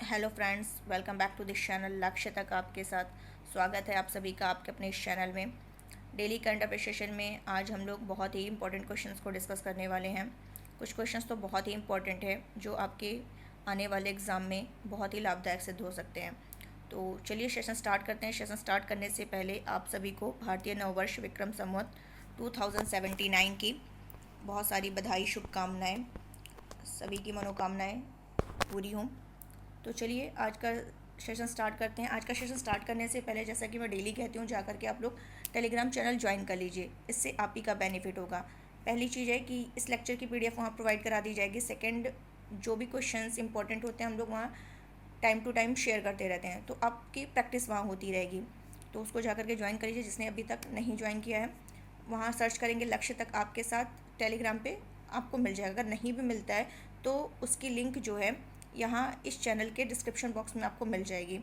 Hello friends, welcome back to this channel. लक्ष्य तक आपके साथ स्वागत है आप सभी का आपके अपने इस चैनल में। डेली करंट अफेयर सेशन में आज हम लोग बहुत ही इंपॉर्टेंट क्वेश्चंस को डिस्कस करने वाले हैं। कुछ क्वेश्चंस तो बहुत ही इंपॉर्टेंट है जो आपके आने वाले एग्ज़ाम में बहुत ही लाभदायक सिद्ध हो सकते हैं। तो चलिए सेशन स्टार्ट करते हैं। सेशन स्टार्ट करने से पहले आप सभी को भारतीय नववर्ष विक्रम संवत 2079 की बहुत सारी बधाई, शुभकामनाएँ, सभी की मनोकामनाएँ पूरी हों। तो चलिए आज का सेशन स्टार्ट करते हैं। आज का सेशन स्टार्ट करने से पहले, जैसा कि मैं डेली कहती हूँ, जा करके आप लोग टेलीग्राम चैनल ज्वाइन कर लीजिए। इससे आप ही का बेनिफिट होगा। पहली चीज़ है कि इस लेक्चर की पीडीएफ वहाँ प्रोवाइड करा दी जाएगी। सेकंड, जो भी क्वेश्चंस इंपॉर्टेंट होते हैं हम लोग वहाँ टाइम टू टाइम शेयर करते रहते हैं, तो आपकी प्रैक्टिस वहाँ होती रहेगी। तो उसको जा करके ज्वाइन कर लीजिए। जिसने अभी तक नहीं ज्वाइन किया है, वहाँ सर्च करेंगे लक्ष्य तक आपके साथ, टेलीग्राम पे आपको मिल जाएगा। अगर नहीं भी मिलता है तो उसकी लिंक जो है यहाँ इस चैनल के डिस्क्रिप्शन बॉक्स में आपको मिल जाएगी।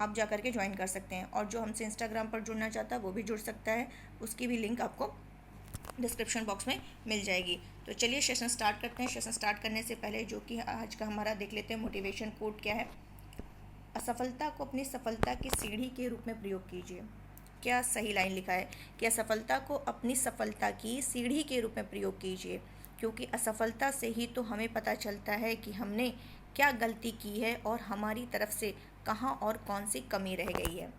आप जा करके ज्वाइन कर सकते हैं। और जो हमसे इंस्टाग्राम पर जुड़ना चाहता है वो भी जुड़ सकता है, उसकी भी लिंक आपको डिस्क्रिप्शन बॉक्स में मिल जाएगी। तो चलिए सेशन स्टार्ट करते हैं। सेशन स्टार्ट करने से पहले जो कि आज का हमारा देख लेते हैं मोटिवेशन कोट क्या है। असफलता को अपनी सफलता की सीढ़ी के रूप में प्रयोग कीजिए। क्या सही लाइन लिखा है कि असफलता को अपनी सफलता की सीढ़ी के रूप में प्रयोग कीजिए, क्योंकि असफलता से ही तो हमें पता चलता है कि हमने क्या गलती की है और हमारी तरफ से कहाँ और कौन सी कमी रह गई है।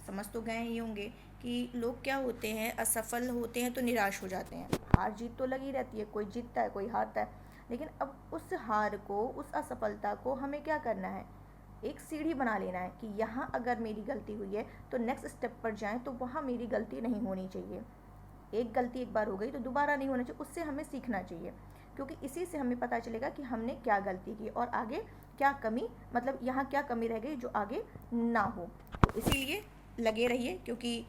समझ तो गए ही होंगे कि लोग क्या होते हैं, असफल होते हैं तो निराश हो जाते हैं। हार जीत तो लगी रहती है, कोई जीतता है कोई हारता है, लेकिन अब उस हार को, उस असफलता को हमें क्या करना है, एक सीढ़ी बना लेना है कि यहाँ अगर मेरी गलती हुई है तो नेक्स्ट स्टेप पर जाएं तो वहाँ मेरी गलती नहीं होनी चाहिए। एक गलती एक बार हो गई तो दोबारा नहीं होना चाहिए, उससे हमें सीखना चाहिए, क्योंकि इसी से हमें पता चलेगा कि हमने क्या गलती की और आगे क्या कमी, मतलब यहाँ क्या कमी रह गई जो आगे ना हो। तो इसीलिए लगे रहिए, क्योंकि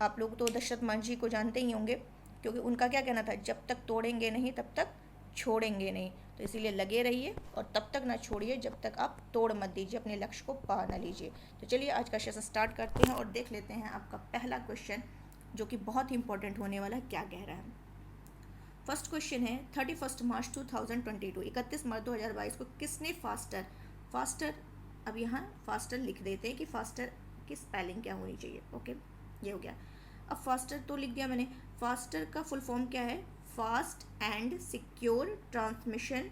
आप लोग तो दशरथ मांझी को जानते ही होंगे, क्योंकि उनका क्या कहना था, जब तक तोड़ेंगे नहीं तब तक छोड़ेंगे नहीं। तो इसीलिए लगे रहिए और तब तक ना छोड़िए जब तक आप तोड़ मत दीजिए, अपने लक्ष्य को पा ना लीजिए। तो चलिए आज का सेशन स्टार्ट करते हैं और देख लेते हैं आपका पहला क्वेश्चन, जो कि बहुत ही इंपॉर्टेंट होने वाला है। क्या कह रहा है? फर्स्ट क्वेश्चन है 31 मार्च 2022, 31 मार्च 2022 को किसने फास्टर, अब यहाँ फास्टर लिख देते हैं कि फास्टर की स्पेलिंग क्या होनी चाहिए। ओके, ये हो गया। अब फास्टर तो लिख दिया मैंने। फास्टर का फुल फॉर्म क्या है? Fast and secure transmission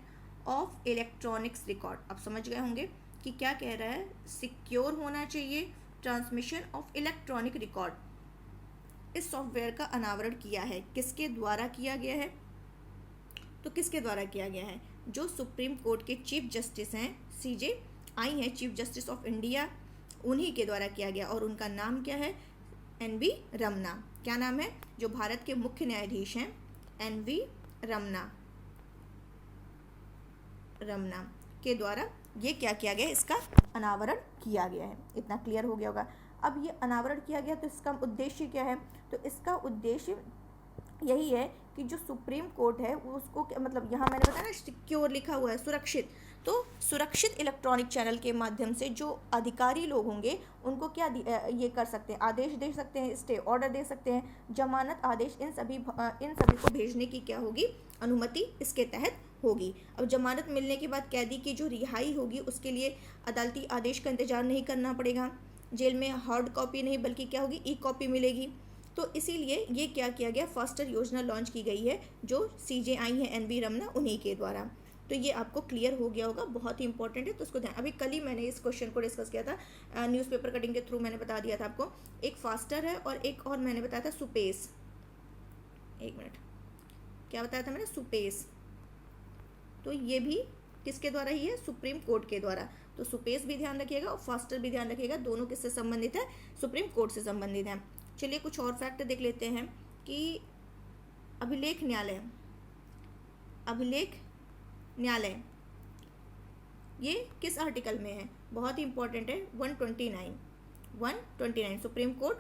of electronics record. अब समझ गए होंगे कि क्या कह रहा है, सिक्योर होना चाहिए ट्रांसमिशन ऑफ इलेक्ट्रॉनिक रिकॉर्ड। इस सॉफ्टवेयर का अनावरण किया है, किसके द्वारा किया गया है? तो किसके द्वारा किया गया है? जो सुप्रीम कोर्ट के चीफ जस्टिस हैं, CJI हैं, चीफ जस्टिस ऑफ इंडिया, उन्हीं के द्वारा किया गया। और उनका नाम क्या है? NV रमना। क्या नाम है? जो भारत के मुख्य न्यायाधीश हैं, NV रमना के द्वारा ये क्या किया गया, इसका अनावरण किया गया है। इतना क्लियर हो गया होगा। अब ये अनावरण किया गया तो इसका उद्देश्य क्या है? तो इसका उद्देश्य यही है कि जो सुप्रीम कोर्ट है वो उसको मतलब यहाँ मैंने बताया ना, सिक्योर लिखा हुआ है, सुरक्षित। तो सुरक्षित इलेक्ट्रॉनिक चैनल के माध्यम से जो अधिकारी लोग होंगे उनको क्या ये कर सकते हैं, आदेश दे सकते हैं, स्टे ऑर्डर दे सकते हैं, जमानत आदेश, इन सभी को भेजने की क्या होगी, अनुमति इसके तहत होगी। अब जमानत मिलने के बाद कैदी की जो रिहाई होगी उसके लिए अदालती आदेश का इंतजार नहीं करना पड़ेगा। जेल में हार्ड कॉपी नहीं बल्कि क्या होगी, ई-कॉपी मिलेगी। तो इसीलिए ये क्या किया गया, फास्टर योजना लॉन्च की गई है, जो CJI है, NV रमना, उन्हीं के द्वारा। तो ये आपको क्लियर हो गया होगा, बहुत ही इंपॉर्टेंट है। तो उसको ध्यान, अभी कल ही मैंने इस क्वेश्चन को डिस्कस किया था, न्यूज़पेपर कटिंग के थ्रू मैंने बता दिया था आपको। एक फास्टर है और एक और मैंने बताया था सुपेस। एक मिनट, क्या बताया था मैंने? सुपेस। तो ये भी किसके द्वारा ही है? सुप्रीम कोर्ट के द्वारा। तो सुपेस भी ध्यान रखिएगा और फास्टर भी ध्यान रखिएगा, दोनों किससे संबंधित है? सुप्रीम कोर्ट से संबंधित है। चलिए कुछ और फैक्ट देख लेते हैं कि अभिलेख न्यायालय ये किस आर्टिकल में है? बहुत ही इंपॉर्टेंट है, 129 सुप्रीम कोर्ट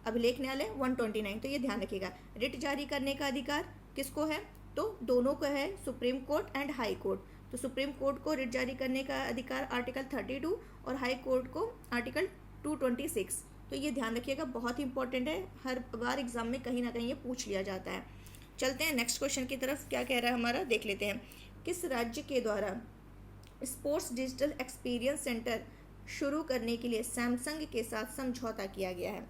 अभिलेख न्यायालय 129। तो ये ध्यान रखिएगा। रिट जारी करने का अधिकार किसको है? तो दोनों को है, supreme court and high court. तो सुप्रीम कोर्ट को रिट जारी करने का अधिकार आर्टिकल 32 और हाई कोर्ट को आर्टिकल 226। तो ये ध्यान रखिएगा, बहुत ही इंपॉर्टेंट है, हर बार एग्जाम में कहीं ना कहीं ये पूछ लिया जाता है। चलते हैं नेक्स्ट क्वेश्चन की तरफ। क्या कह रहा है हमारा, देख लेते हैं। किस राज्य के द्वारा स्पोर्ट्स डिजिटल एक्सपीरियंस सेंटर शुरू करने के लिए सैमसंग के साथ समझौता किया गया है।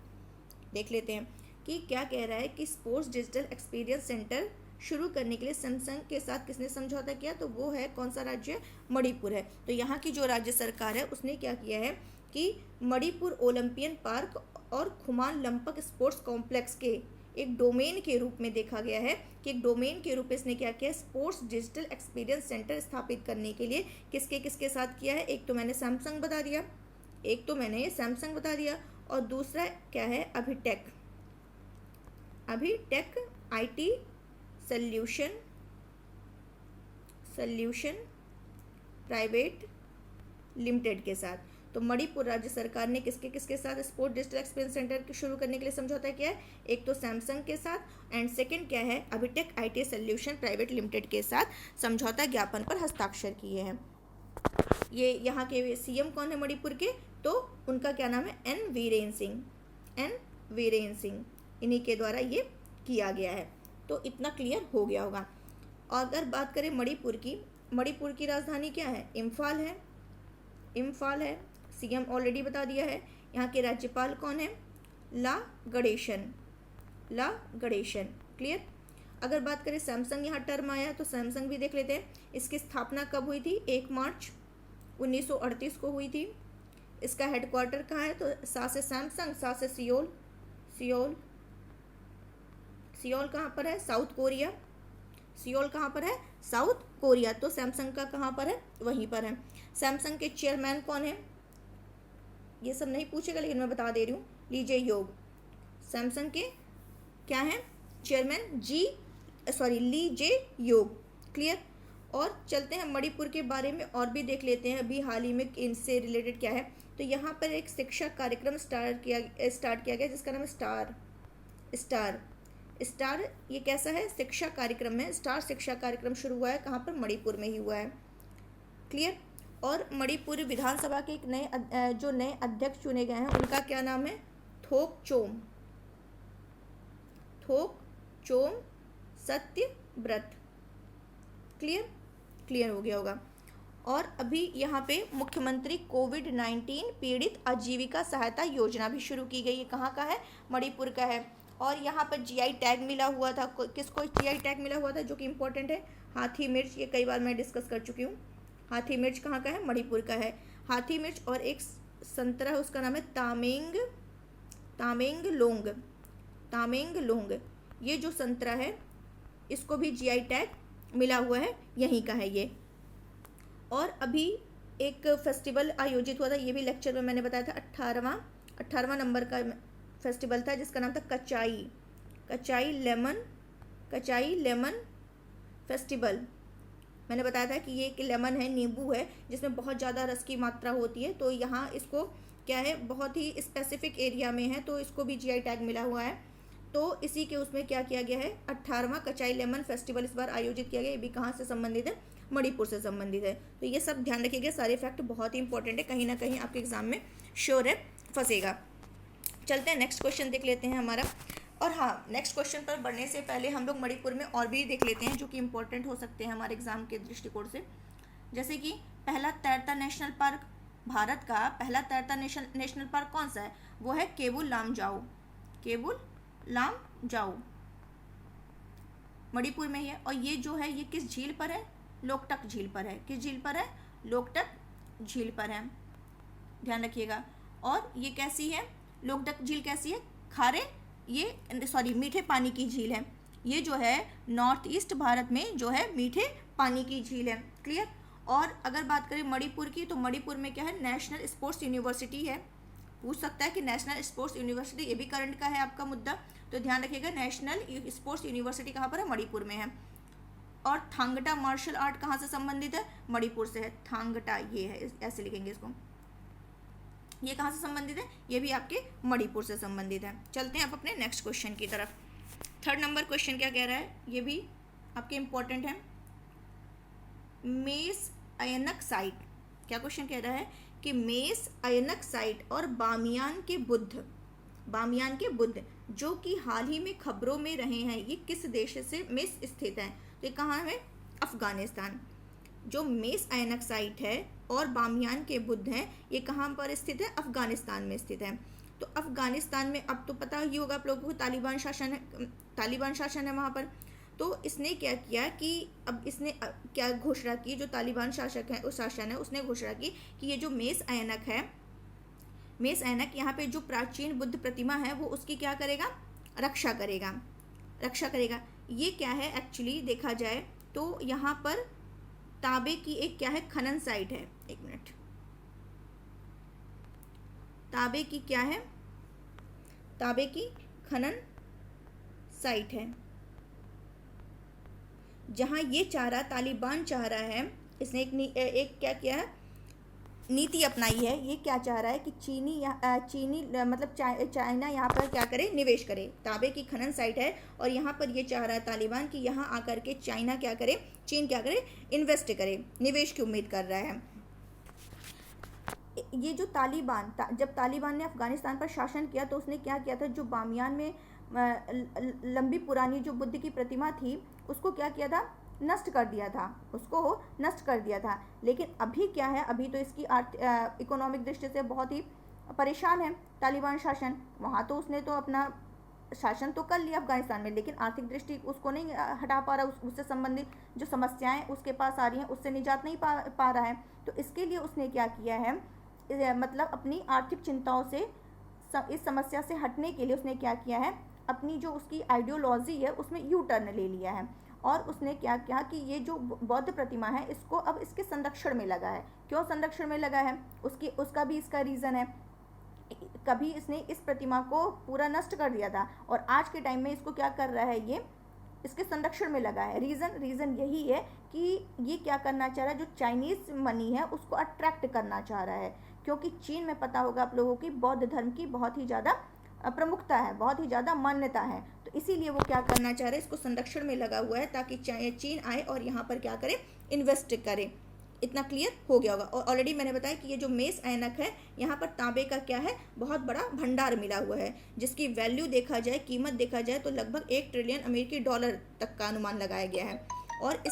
देख लेते हैं कि क्या कह रहा है कि स्पोर्ट्स डिजिटल एक्सपीरियंस सेंटर शुरू करने के लिए सैमसंग के साथ किसने समझौता किया, तो वो है कौन सा राज्य, मणिपुर है। तो यहाँ की जो राज्य सरकार है उसने क्या किया है कि मणिपुर ओलंपियन पार्क और खुमान लंपक स्पोर्ट्स कॉम्प्लेक्स के एक डोमेन के रूप में देखा गया है कि एक डोमेन के रूप में इसने क्या किया, स्पोर्ट्स डिजिटल एक्सपीरियंस सेंटर स्थापित करने के लिए किसके किसके साथ किया है। एक तो मैंने सैमसंग बता दिया, और दूसरा क्या है, अभिटेक IT सॉल्यूशन प्राइवेट लिमिटेड के साथ। तो मणिपुर राज्य सरकार ने किसके किसके साथ स्पोर्ट्स डिजिटल एक्सपीरियंस सेंटर शुरू करने के लिए समझौता किया है, एक तो सैमसंग के साथ एंड सेकंड क्या है, अभिटेक IT सॉल्यूशन प्राइवेट लिमिटेड के साथ समझौता ज्ञापन पर हस्ताक्षर किए हैं। ये यहाँ के CM कौन है मणिपुर के, तो उनका क्या नाम है, एन वीरेन सिंह, इन्हीं के द्वारा ये किया गया है। तो इतना क्लियर हो गया होगा। और अगर बात करें मणिपुर की राजधानी क्या है, इम्फाल है। CM ऑलरेडी बता दिया है। यहाँ के राज्यपाल कौन है, ला गणेशन। क्लियर। अगर बात करें सैमसंग, यहाँ टर्म आया तो सैमसंग भी देख लेते हैं। इसकी स्थापना कब हुई थी, 1 मार्च 1938 को हुई थी। इसका हेडक्वार्टर कहाँ है, तो सा से सैमसंग, सा से सियोल कहाँ पर है, साउथ कोरिया। सियोल कहाँ पर है, साउथ कोरिया। तो सैमसंग का कहाँ पर है, वहीं पर है। सैमसंग के चेयरमैन कौन है, ये सब नहीं पूछेगा लेकिन मैं बता दे रही हूँ, ली सैमसंग के क्या है चेयरमैन, ली जे योग। क्लियर। और चलते हैं मणिपुर के बारे में और भी देख लेते हैं अभी हाल ही में इनसे रिलेटेड क्या है। तो यहाँ पर एक शिक्षा कार्यक्रम स्टार्ट किया गया जिसका नाम है स्टार। ये कैसा है, शिक्षा कार्यक्रम है। स्टार शिक्षा कार्यक्रम शुरू हुआ है कहाँ पर, मणिपुर में ही हुआ है। क्लियर। और मणिपुर विधानसभा के एक नए अध्यक्ष चुने गए हैं, उनका क्या नाम है, थोकचोम सत्यव्रत। क्लियर हो गया होगा। और अभी यहाँ पे मुख्यमंत्री कोविड-19 पीड़ित आजीविका सहायता योजना भी शुरू की गई है। कहाँ का है, मणिपुर का है। और यहाँ पर GI टैग मिला हुआ था, किसको GI टैग मिला हुआ था जो कि इम्पोर्टेंट है, हाथी मिर्च। ये कई बार मैं डिस्कस कर चुकी हूँ। हाथी मिर्च कहाँ का है, मणिपुर का है हाथी मिर्च। और एक संतरा है उसका नाम है तामेंगलोंग। ये जो संतरा है इसको भी GI टैग मिला हुआ है, यहीं का है ये। और अभी एक फेस्टिवल आयोजित हुआ था, ये भी लेक्चर में मैंने बताया था, 18वां नंबर का फेस्टिवल था जिसका नाम था कचाई लेमन फेस्टिवल। मैंने बताया था कि ये एक लेमन है, नींबू है जिसमें बहुत ज़्यादा रस की मात्रा होती है। तो यहाँ इसको क्या है, बहुत ही स्पेसिफिक एरिया में है, तो इसको भी GI टैग मिला हुआ है। तो इसी के उसमें क्या किया गया है, 18वां कचाई लेमन फेस्टिवल इस बार आयोजित किया गया। ये भी कहाँ से संबंधित है, मणिपुर से संबंधित है। तो ये सब ध्यान रखिएगा, सारे फैक्ट बहुत ही इंपॉर्टेंट है, कहीं ना कहीं आपके एग्जाम में श्योर है फंसेगा। चलते हैं नेक्स्ट क्वेश्चन देख लेते हैं हमारा। और हाँ, नेक्स्ट क्वेश्चन पर बढ़ने से पहले हम लोग मणिपुर में और भी देख लेते हैं जो कि इंपॉर्टेंट हो सकते हैं हमारे एग्जाम के दृष्टिकोण से। जैसे कि पहला तैरता नेशनल पार्क, भारत का पहला तैरता नेशनल पार्क कौन सा है, वो है केबुल लामजाओ, मणिपुर में ही है। और ये जो है ये किस झील पर है, लोकटक झील पर है। किस झील पर है, लोकटक झील पर है, ध्यान रखिएगा। और ये कैसी है, लोकटक झील कैसी है, मीठे पानी की झील है। ये जो है नॉर्थ ईस्ट भारत में जो है मीठे पानी की झील है। क्लियर। और अगर बात करें मणिपुर की, तो मणिपुर में क्या है, नेशनल स्पोर्ट्स यूनिवर्सिटी है। पूछ सकता है कि नेशनल स्पोर्ट्स यूनिवर्सिटी, ये भी करंट का है आपका मुद्दा, तो ध्यान रखिएगा नेशनल स्पोर्ट्स यूनिवर्सिटी कहाँ पर है, मणिपुर में है। और थांगटा मार्शल आर्ट कहाँ से संबंधित है, मणिपुर से है। थांगटा ये है, ऐसे लिखेंगे इसको, ये कहाँ से संबंधित है, ये भी आपके मणिपुर से संबंधित है। चलते हैं आप अपने नेक्स्ट क्वेश्चन की तरफ। 3rd नंबर क्वेश्चन क्या कह रहा है, ये भी आपके इम्पोर्टेंट है। मेस अयनक साइट, क्या क्वेश्चन कह रहा है कि मेस अयनक साइट और बामियान के बुद्ध जो कि हाल ही में खबरों में रहे हैं, ये किस देश से में स्थित है, तो ये कहाँ है, अफगानिस्तान। जो मेस आयनक साइट है और बामियान के बुद्ध हैं, ये कहाँ पर स्थित है? अफगानिस्तान में स्थित है। तो अफगानिस्तान में अब तो पता ही होगा आप लोगों को तालिबान शासन है वहाँ पर। तो इसने क्या किया कि अब इसने क्या घोषणा की, जो तालिबान शासन है उसने घोषणा की कि ये जो मेस आयनक यहाँ पे जो प्राचीन बुद्ध प्रतिमा है वो उसकी क्या करेगा? रक्षा करेगा। ये क्या है एक्चुअली देखा जाए तो यहाँ पर ताबे की एक क्या है? खनन साइट है। एक मिनट, ताबे की क्या है? ताबे की खनन साइट है, जहां ये तालिबान चाह रहा है, इसने एक क्या किया है? नीति अपनाई है। ये क्या चाह रहा है कि चीनी मतलब चाइना यहाँ पर क्या करे? निवेश करे। ताबे की खनन साइट है और यहाँ पर ये चाह रहा है तालिबान कि यहाँ आकर के चीन क्या करे? इन्वेस्ट करे, निवेश की उम्मीद कर रहा है। ये जो जब तालिबान ने अफगानिस्तान पर शासन किया तो उसने क्या किया था? जो बामियान में लंबी पुरानी जो बुद्ध की प्रतिमा थी उसको क्या किया था? नष्ट कर दिया था। लेकिन अभी क्या है? अभी तो इसकी इकोनॉमिक दृष्टि से बहुत ही परेशान है तालिबान शासन। वहाँ तो उसने तो अपना शासन तो कर लिया अफगानिस्तान में, लेकिन आर्थिक दृष्टि उसको नहीं हटा पा रहा। उससे संबंधित जो समस्याएं उसके पास आ रही हैं उससे निजात नहीं पा रहा है। तो इसके लिए उसने क्या किया है? मतलब अपनी आर्थिक चिंताओं से इस समस्या से हटने के लिए उसने क्या किया है? अपनी जो उसकी आइडियोलॉजी है उसमें यू टर्न ले लिया है और उसने क्या किया कि ये जो बौद्ध प्रतिमा है इसको अब इसके संरक्षण में लगा है। क्यों संरक्षण में लगा है? उसका भी इसका रीज़न है। कभी इसने इस प्रतिमा को पूरा नष्ट कर दिया था और आज के टाइम में इसको क्या कर रहा है? ये इसके संरक्षण में लगा है। रीज़न यही है कि ये क्या करना चाह रहा है? जो चाइनीज़ मनी है उसको अट्रैक्ट करना चाह रहा है, क्योंकि चीन में पता होगा आप लोगों की बौद्ध धर्म की बहुत ही ज़्यादा प्रमुखता है, बहुत ही ज़्यादा मान्यता है। तो इसीलिए वो क्या करना चाह रहे हैं? इसको संरक्षण में लगा हुआ है ताकि चीन आए और यहाँ पर क्या करे? इन्वेस्ट करे। इतना क्लियर हो गया होगा। और ऑलरेडी मैंने बताया कि ये जो मेस ऐनक है यहाँ पर तांबे का क्या है? बहुत बड़ा भंडार मिला हुआ है, जिसकी वैल्यू देखा जाए, कीमत देखा जाए तो लगभग 1 ट्रिलियन अमेरिकी डॉलर तक का अनुमान लगाया गया है। और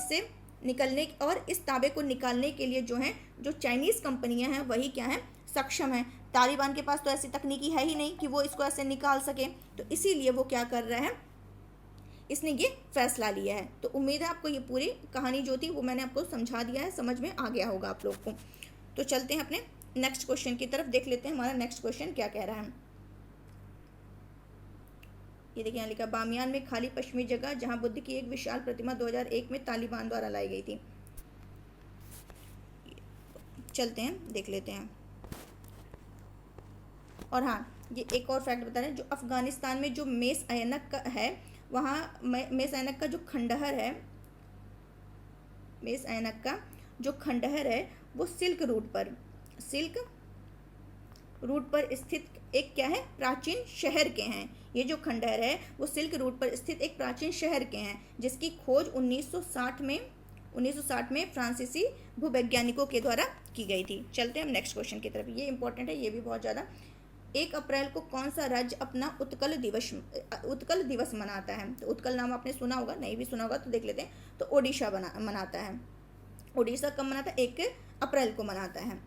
इस तांबे को निकालने के लिए जो चाइनीज़ कंपनियां हैं वही क्या है? सक्षम है। तालिबान के पास तो ऐसी तकनीकी है ही नहीं कि वो इसको ऐसे निकाल सके। तो इसीलिए वो क्या कर रहा है? इसने ये फैसला लिया है। तो उम्मीद है आपको ये पूरी कहानी जो थी वो मैंने आपको समझा दिया है, समझ में आ गया होगा आप लोग को। तो चलते हैं अपने नेक्स्ट क्वेश्चन की तरफ, देख लेते हैं हमारा नेक्स्ट क्वेश्चन क्या कह रहा है। ये देखिए यहाँ लिखा, बामियान में खाली पश्चिमी जगह जहां बुद्ध की एक विशाल प्रतिमा 2001 में तालिबान द्वारा लाई गई थी। चलते हैं देख लेते हैं। और हाँ, ये एक और फैक्ट बता रहे हैं, जो अफगानिस्तान में जो मेस ऐनक का है, वहाँ मेस ऐनक का जो खंडहर है, मेस ऐनक का जो खंडहर है वो सिल्क रूट पर स्थित एक क्या है? प्राचीन शहर के हैं। ये जो खंडहर है वो सिल्क रूट पर स्थित एक प्राचीन शहर के हैं, जिसकी खोज 1960 में फ्रांसीसी भूवैज्ञानिकों के द्वारा की गई थी। चलते हैं हम नेक्स्ट क्वेश्चन की तरफ। ये इंपॉर्टेंट है, ये भी बहुत ज़्यादा। 1 अप्रैल को कौन सा राज्य अपना उत्कल दिवस मनाता है? तो उत्कल नाम आपने सुना होगा, नहीं भी सुना होगा तो देख लेते हैं। तो ओडिशा मनाता है। ओडिशा कब मनाता है? 1 अप्रैल को मनाता है।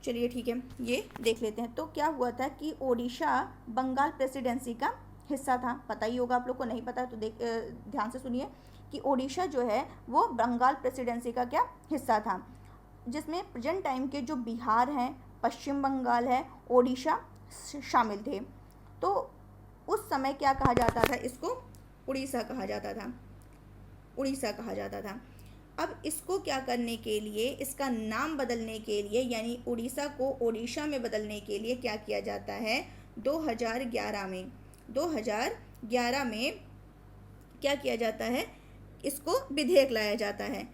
चलिए ठीक है, ये देख लेते हैं। तो क्या हुआ था कि ओडिशा बंगाल प्रेसिडेंसी का हिस्सा था। पता ही होगा आप लोग को, नहीं पता तो ध्यान से सुनिए कि ओडिशा जो है वो बंगाल प्रेसिडेंसी का क्या हिस्सा था, जिसमें प्रेजेंट टाइम के जो बिहार हैं, पश्चिम बंगाल है, ओडिशा शामिल थे। तो उस समय क्या कहा जाता था? इसको उड़ीसा कहा जाता था। अब इसको क्या करने के लिए, इसका नाम बदलने के लिए, यानी उड़ीसा को ओडिशा में बदलने के लिए क्या किया जाता है? 2011 में क्या किया जाता है? इसको विधेयक लाया जाता है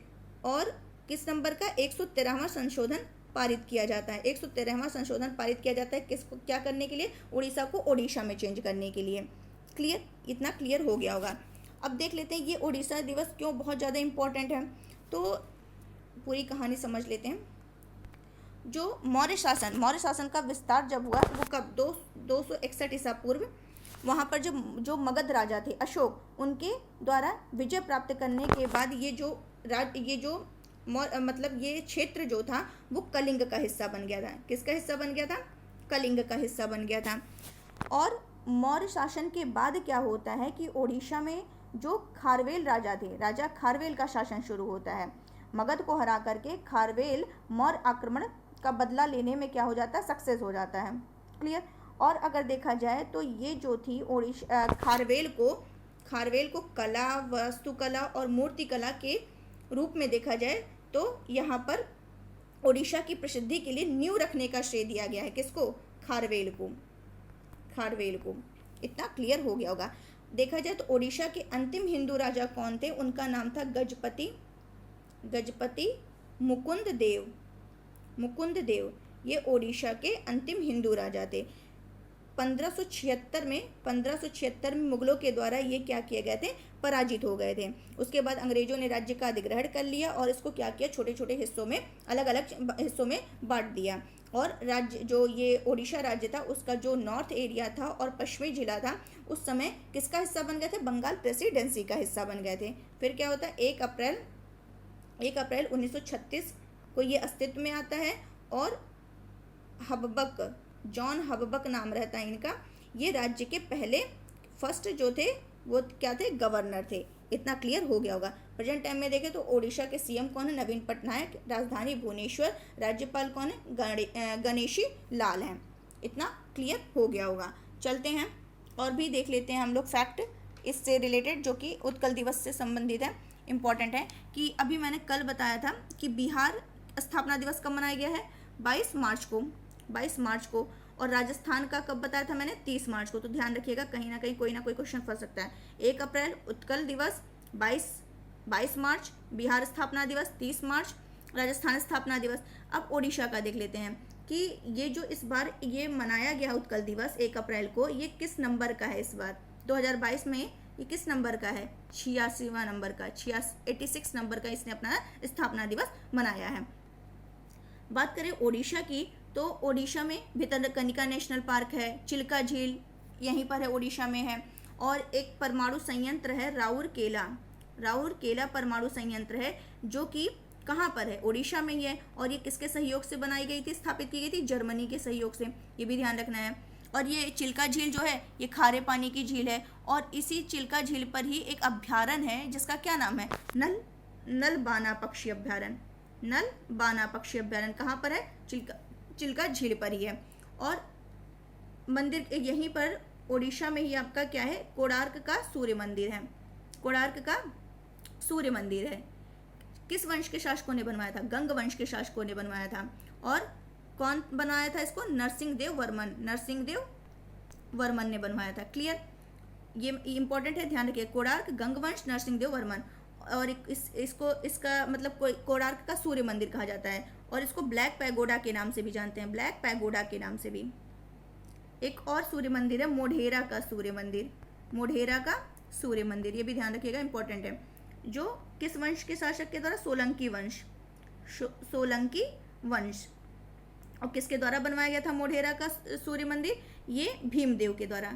और किस नंबर का? 113वां संशोधन पारित किया जाता है। 113वां संशोधन पारित किया जाता है किसको क्या करने के लिए? उड़ीसा को ओडिशा में चेंज करने के लिए। क्लियर? इतना क्लियर हो गया होगा। अब देख लेते हैं ये ओडिशा दिवस क्यों बहुत ज़्यादा इम्पोर्टेंट है। तो पूरी कहानी समझ लेते हैं। जो मौर्य शासन का विस्तार जब हुआ वो कब? 261 ईसा पूर्व। वहाँ पर जो मगध राजा थे अशोक, उनके द्वारा विजय प्राप्त करने के बाद ये जो मतलब ये क्षेत्र जो था वो कलिंग का हिस्सा बन गया था। किसका हिस्सा बन गया था? कलिंग का हिस्सा बन गया था। और मौर्य शासन के बाद क्या होता है कि ओडिशा में जो खारवेल राजा थे, राजा खारवेल का शासन शुरू होता है। मगध को हरा करके खारवेल मौर्य आक्रमण का बदला लेने में क्या हो जाता है? सक्सेस हो जाता है। क्लियर। और अगर देखा जाए तो ये जो थी खारवेल को कला, वास्तुकला और मूर्तिकला के रूप में देखा जाए तो यहाँ पर ओडिशा की प्रसिद्धि के लिए नींव रखने का श्रेय दिया गया है। किसको? खारवेल को। खारवेल को। इतना क्लियर हो गया होगा। देखा जाए तो ओडिशा के अंतिम हिंदू राजा कौन थे? उनका नाम था गजपति मुकुंद देव। ये ओडिशा के अंतिम हिंदू राजा थे। 1576 में मुगलों के द्वारा ये क्या किए गए थे? पराजित हो गए थे। उसके बाद अंग्रेजों ने राज्य का अधिग्रहण कर लिया और इसको क्या किया? छोटे छोटे हिस्सों में, अलग अलग हिस्सों में बांट दिया। और राज्य जो ये ओडिशा राज्य था उसका जो नॉर्थ एरिया था और पश्चिमी जिला था उस समय किसका हिस्सा बन गए थे? बंगाल प्रेसिडेंसी का हिस्सा बन गए थे। फिर क्या होता है? 1 अप्रैल 1936 को ये अस्तित्व में आता है और जॉन हबबक नाम रहता है इनका। ये राज्य के पहले फर्स्ट जो थे वो क्या थे? गवर्नर थे। इतना क्लियर हो गया होगा। प्रेजेंट टाइम में देखें तो ओडिशा के सीएम कौन है? नवीन पटनायक। राजधानी भुवनेश्वर। राज्यपाल कौन है? गणेशी लाल हैं। इतना क्लियर हो गया होगा। चलते हैं और भी देख लेते हैं हम लोग फैक्ट इससे रिलेटेड जो कि उत्कल दिवस से संबंधित है, इम्पॉर्टेंट है। कि अभी मैंने कल बताया था कि बिहार स्थापना दिवस कब मनाया गया है? 22 मार्च को। और राजस्थान का कब बताया था मैंने? 30 मार्च को। तो ध्यान रखिएगा, कहीं ना कहीं कोई ना कोई क्वेश्चन फंस सकता है। 1 अप्रैल उत्कल दिवस, 22 मार्च बिहार स्थापना दिवस, 30 मार्च राजस्थान स्थापना दिवस। अब ओडिशा का देख लेते हैं कि ये जो इस बार ये मनाया गया उत्कल दिवस 1 अप्रैल को, ये किस नंबर का है? इस बार 2022 में ये किस नंबर का है? 86वां नंबर का, 86 नंबर का इसने अपना स्थापना दिवस मनाया है। बात करें ओडिशा की तो ओडिशा में भितरकनिका नेशनल पार्क है, चिल्का झील यहीं पर है, ओडिशा में है। और एक परमाणु संयंत्र है राउरकेला परमाणु संयंत्र है जो कि कहाँ पर है? ओडिशा में ही है। और ये किसके सहयोग से बनाई गई थी, स्थापित की गई थी? जर्मनी के सहयोग से। ये भी ध्यान रखना है। और ये चिल्का झील जो है ये खारे पानी की झील है और इसी चिल्का झील पर ही एक अभ्यारण्य है जिसका क्या नाम है? नलबाना पक्षी अभ्यारण्य। कहाँ पर है? चिल्का झील पर ही है। और मंदिर यहीं पर ओडिशा में ही आपका क्या है? कोणार्क का सूर्य मंदिर है। किस वंश के शासकों ने बनवाया था? गंग वंश के शासकों ने बनवाया था। और कौन बनाया था इसको? नरसिंह देव वर्मन ने बनवाया था। क्लियर। ये इंपॉर्टेंट है, ध्यान रखिए। कोणार्क, गंग वंश, नरसिंह देव वर्मन। और इसका मतलब कोणार्क का सूर्य मंदिर कहा जाता है और इसको ब्लैक पैगोडा के नाम से भी जानते हैं। ब्लैक पैगोडा के नाम से भी। एक और सूर्य मंदिर है मोढेरा का सूर्य मंदिर। ये भी ध्यान रखिएगा, इंपॉर्टेंट है। जो किस वंश के शासक के द्वारा? सोलंकी वंश। और किसके द्वारा बनवाया गया था मोढेरा का सूर्य मंदिर? ये भीमदेव के द्वारा।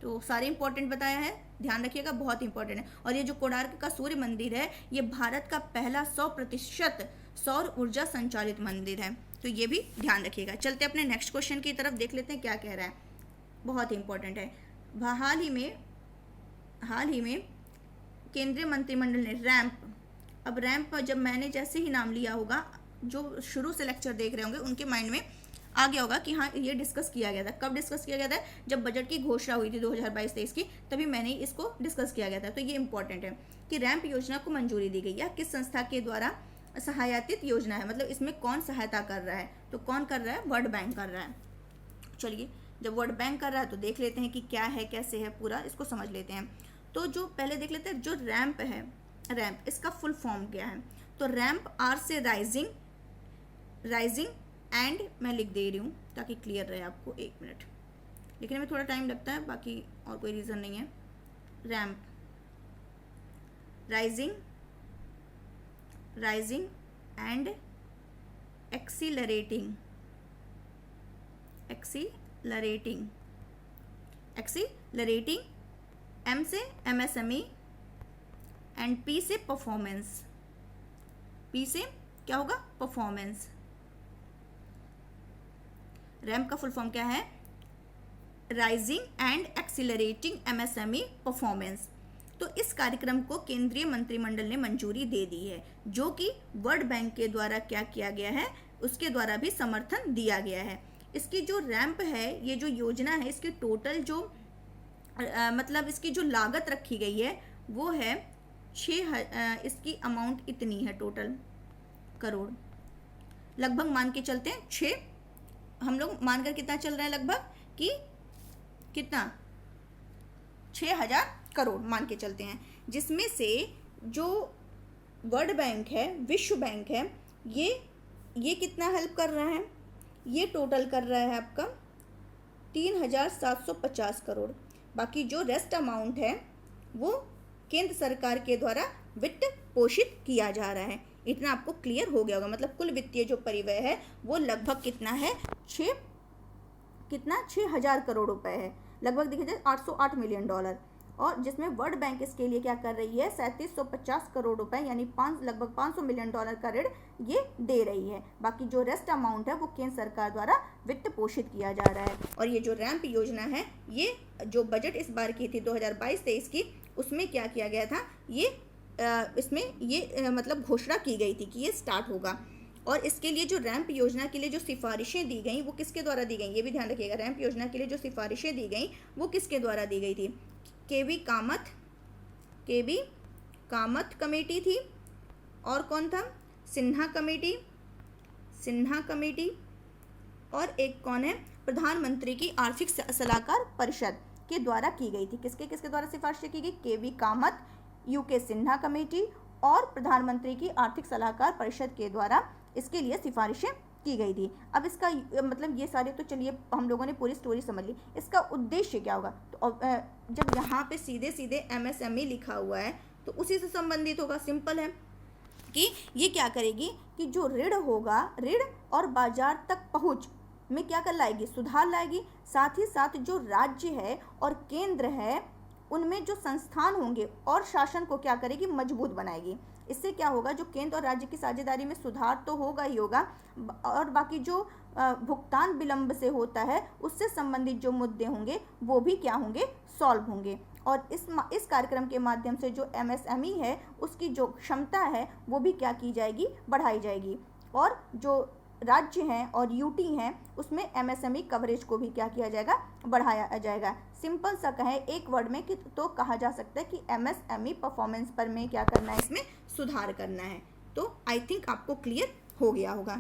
तो सारे इंपॉर्टेंट बताया है, ध्यान रखिएगा, बहुत इंपॉर्टेंट है। और ये जो कोणार्क का सूर्य मंदिर है ये भारत का पहला 100% सौर ऊर्जा संचालित मंदिर है। तो ये भी ध्यान रखिएगा। चलते अपने नेक्स्ट क्वेश्चन की तरफ, देख लेते हैं क्या कह रहा है। बहुत इंपॉर्टेंट है। हाल ही में केंद्रीय मंत्रिमंडल ने रैंप जब मैंने जैसे ही नाम लिया होगा, जो शुरू से लेक्चर देख रहे होंगे उनके माइंड में आ गया होगा कि हाँ ये डिस्कस किया गया था। कब डिस्कस किया गया था? जब बजट की घोषणा हुई थी 2022-23 की, तभी मैंने इसको डिस्कस किया गया था। तो ये इंपॉर्टेंट है कि रैंप योजना को मंजूरी दी गई। यह किस संस्था के द्वारा सहायतित योजना है? मतलब इसमें कौन सहायता कर रहा है? तो कौन कर रहा है? वर्ल्ड बैंक कर रहा है। चलिए, जब वर्ल्ड बैंक कर रहा है तो देख लेते हैं कि क्या है, कैसे है, पूरा इसको समझ लेते हैं। तो जो पहले देख लेते हैं, जो रैंप है, रैंप इसका फुल फॉर्म क्या है? तो रैंप आर से राइजिंग एंड मैं लिख दे रही हूँ ताकि क्लियर रहे आपको। 1 मिनट लिखने में थोड़ा टाइम लगता है, बाकी और कोई रीज़न नहीं है। RAMP rising and accelerating M से MSME एंड P से परफॉर्मेंस। P से क्या होगा, परफॉर्मेंस। रैम्प का फुल फॉर्म क्या है, rising and accelerating MSME performance. तो इस कार्यक्रम को केंद्रीय मंत्रिमंडल ने मंजूरी दे दी है, जो कि वर्ल्ड बैंक के द्वारा क्या किया गया है, उसके द्वारा भी समर्थन दिया गया है। इसकी जो रैम्प है, ये जो योजना है, इसकी टोटल जो मतलब इसकी जो लागत रखी गई है वो है इसकी अमाउंट इतनी है टोटल करोड़, लगभग मान के चलते हैं 6, हम लोग मानकर कितना चल रहा है लगभग कि कितना 6000 करोड़ मान के चलते हैं, जिसमें से जो वर्ल्ड बैंक है, विश्व बैंक है, ये कितना हेल्प कर रहा है, ये टोटल कर रहा है आपका 3750 करोड़। बाकी जो रेस्ट अमाउंट है वो केंद्र सरकार के द्वारा वित्त पोषित किया जा रहा है। इतना आपको क्लियर हो गया होगा। मतलब कुल वित्तीय जो परिव्यय है वो लगभग कितना है, 6000 करोड़ रुपए है, लगभग देखिए जाए $808 मिलियन, और जिसमें वर्ल्ड बैंक इसके लिए क्या कर रही है, 3750 करोड़ रुपए यानी लगभग $500 मिलियन का ऋण ये दे रही है। बाकी जो रेस्ट अमाउंट है वो केंद्र सरकार द्वारा वित्त पोषित किया जा रहा है। और ये जो रैम्प योजना है, ये जो बजट इस बार की थी 2022-23 की, उसमें क्या किया गया था, इसमें ये मतलब घोषणा की गई थी कि ये स्टार्ट होगा। और इसके लिए जो रैम्प योजना के लिए जो सिफारिशें दी गई वो किसके द्वारा दी गई, ये भी ध्यान रखिएगा। रैम्प योजना के लिए जो सिफारिशें दी गई वो किसके द्वारा दी गई थी, केवी कामत कमेटी थी, और कौन था, सिन्हा कमेटी, और एक कौन है, प्रधानमंत्री की आर्थिक सलाहकार परिषद के द्वारा की गई थी। किसके द्वारा सिफारिशें की गई, केवी कामत, यूके सिन्हा कमेटी और प्रधानमंत्री की आर्थिक सलाहकार परिषद के द्वारा इसके लिए सिफारिशें की गई थी। अब इसका मतलब ये सारे तो चलिए हम लोगों ने पूरी स्टोरी समझ ली, इसका उद्देश्य क्या होगा। तो जब यहाँ पे सीधे MSME लिखा हुआ है तो उसी से संबंधित होगा। सिंपल है कि ये क्या करेगी कि जो ऋण होगा, ऋण और बाजार तक पहुँच में क्या कर लाएगी, सुधार लाएगी। साथ ही साथ जो राज्य है और केंद्र है उनमें जो संस्थान होंगे और शासन को क्या करेगी, मजबूत बनाएगी। इससे क्या होगा, जो केंद्र और राज्य की साझेदारी में सुधार तो होगा ही होगा, और बाकी जो भुगतान विलंब से होता है उससे संबंधित जो मुद्दे होंगे वो भी क्या होंगे, सॉल्व होंगे। और इस कार्यक्रम के माध्यम से जो MSME है उसकी जो क्षमता है वो भी क्या की जाएगी, बढ़ाई जाएगी। और जो राज्य हैं और यूटी हैं उसमें MSME कवरेज को भी क्या किया जाएगा, बढ़ाया जाएगा। सिंपल सा कहें एक वर्ड में कि तो कहा जा सकता है कि MSME परफॉर्मेंस पर में क्या करना है, इसमें सुधार करना है। तो आई थिंक आपको क्लियर हो गया होगा।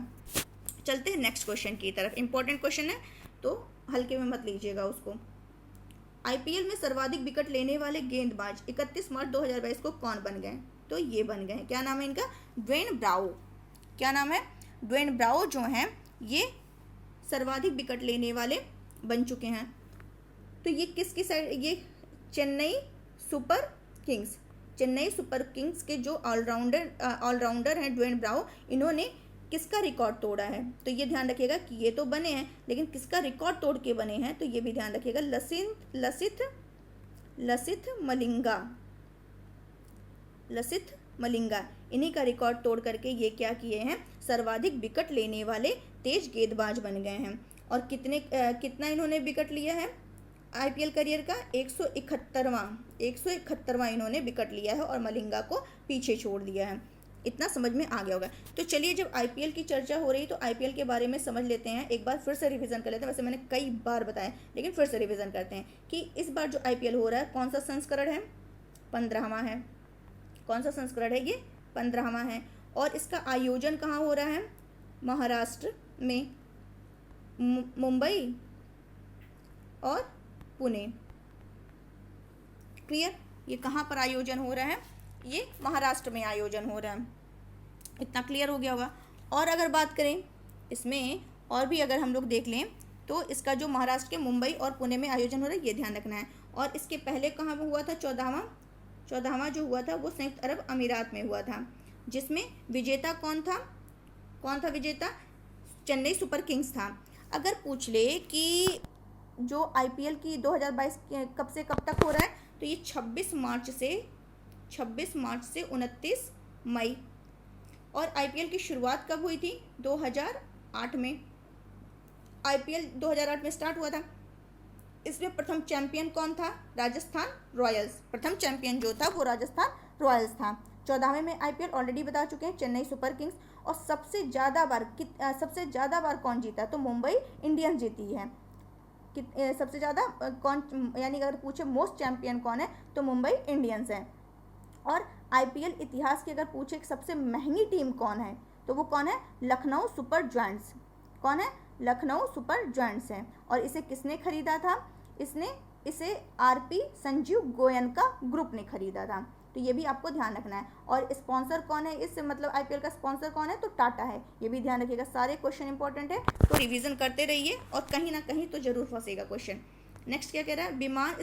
चलते हैं नेक्स्ट क्वेश्चन की तरफ। इंपॉर्टेंट क्वेश्चन है तो हल्के में मत लीजिएगा उसको। IPL में सर्वाधिक विकेट लेने वाले गेंदबाज 31 मार्च 2022 को कौन बन गए, तो ये बन गए, क्या नाम है इनका, ड्वेन ब्रावो। क्या नाम है, ड्वेन ब्रावो जो हैं ये सर्वाधिक विकेट लेने वाले बन चुके हैं। तो ये किसकी साइड, ये चेन्नई सुपर किंग्स के जो ऑलराउंडर हैं ड्वेन ब्रावो, इन्होंने किसका रिकॉर्ड तोड़ा है, तो ये ध्यान रखिएगा कि ये तो बने हैं लेकिन किसका रिकॉर्ड तोड़ के बने हैं, तो ये भी ध्यान रखिएगा, लसिथ मलिंगा, इन्हीं का रिकॉर्ड तोड़ करके ये क्या किए हैं, सर्वाधिक विकेट लेने वाले तेज गेंदबाज बन गए हैं। और कितना इन्होंने विकेट लिया है IPL करियर का, 171वां इन्होंने विकेट लिया है और मलिंगा को पीछे छोड़ दिया है। इतना समझ में आ गया होगा। तो चलिए जब IPL की चर्चा हो रही तो IPL के बारे में समझ लेते हैं, एक बार फिर से रिवीजन कर लेते हैं। वैसे मैंने कई बार बताया लेकिन फिर से रिवीजन करते हैं कि इस बार जो IPL हो रहा है कौन सा संस्करण है, 15वां है। कौन सा संस्करण है, ये 15वां है। और इसका आयोजन कहाँ हो रहा है, महाराष्ट्र में, मुंबई और पुणे। क्लियर, ये कहाँ पर आयोजन हो रहा है, ये महाराष्ट्र में आयोजन हो रहा है। इतना क्लियर हो गया होगा। और अगर बात करें इसमें और भी अगर हम लोग देख लें तो इसका जो महाराष्ट्र के मुंबई और पुणे में आयोजन हो रहा है ये ध्यान रखना है। और इसके पहले कहाँ हुआ था, 14वां जो हुआ था वो संयुक्त अरब अमीरात में हुआ था, जिसमें विजेता कौन था विजेता, चेन्नई सुपर किंग्स था। अगर पूछ ले कि जो IPL की 2022 कब से कब तक हो रहा है, तो ये 26 मार्च से 29 मई और आईपीएल की शुरुआत कब हुई थी? 2008 में। आईपीएल 2008 में स्टार्ट हुआ था। इसमें प्रथम चैंपियन कौन था? राजस्थान रॉयल्स। प्रथम चैंपियन जो था वो राजस्थान रॉयल्स था। 14वें में आईपीएल ऑलरेडी बता चुके हैं, चेन्नई सुपर किंग्स। और सबसे ज़्यादा बार कौन जीता? तो मुंबई इंडियंस जीती है। सबसे ज़्यादा कौन, यानी अगर पूछे मोस्ट चैंपियन कौन है तो मुंबई इंडियंस है। और आईपीएल इतिहास की अगर पूछे सबसे महंगी टीम कौन है तो वो कौन है? Lucknow super giants. कौन है? लखनऊ सुपर जायंट्स है। और इसे किसने खरीदा था? इसे आरपी संजीव गोयन का ग्रुप ने खरीदा था। तो ये भी आपको ध्यान रखना है। और स्पॉन्सर कौन है? इस मतलब आईपीएल का स्पॉन्सर कौन है? तो टाटा है। ये भी ध्यान रखिएगा। सारे क्वेश्चन इंपॉर्टेंट है तो रिवीजन करते रहिए और कहीं ना कहीं तो जरूर फंसेगा क्वेश्चन। नेक्स्ट क्या कह रहा है? विमान